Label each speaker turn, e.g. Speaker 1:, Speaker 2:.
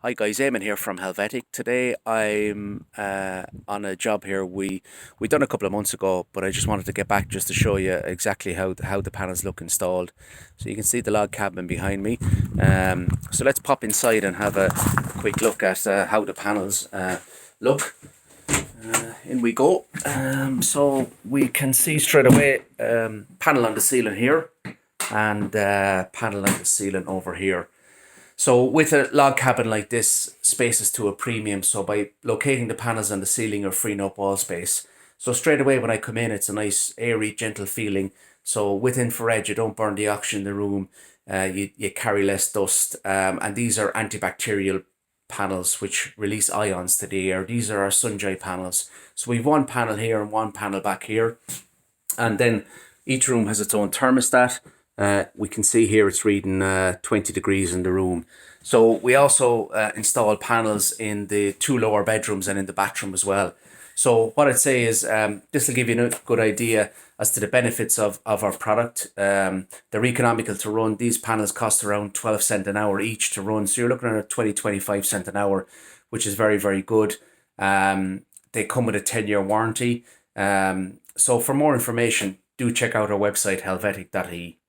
Speaker 1: Hi guys, Eamon here from Helvetic. Today I'm on a job here we done a couple of months ago, but I just wanted to get back just to show you exactly how the panels look installed. So you can see the log cabin behind me. So let's pop inside and have a quick look at how the panels look. In we go. So we can see straight away panel on the ceiling here and panel on the ceiling over here. So with a log cabin like this, space is to a premium. So by locating the panels on the ceiling, you're freeing up wall space. So straight away when I come in, it's a nice, airy, gentle feeling. So with infrared, you don't burn the oxygen in the room. You carry less dust. And these are antibacterial panels which release ions to the air. These are our Sunjoy panels. So we've one panel here and one panel back here. And then each room has its own thermostat. We can see here it's reading 20 degrees in the room. So we also installed panels in the two lower bedrooms and in the bathroom as well. So what I'd say is this will give you a good idea as to the benefits of our product. They're economical to run. These panels cost around 12 cents an hour each to run. So you're looking at 25 cents an hour, which is very, very good. They come with a 10-year warranty. So for more information, do check out our website, helvetic.ie.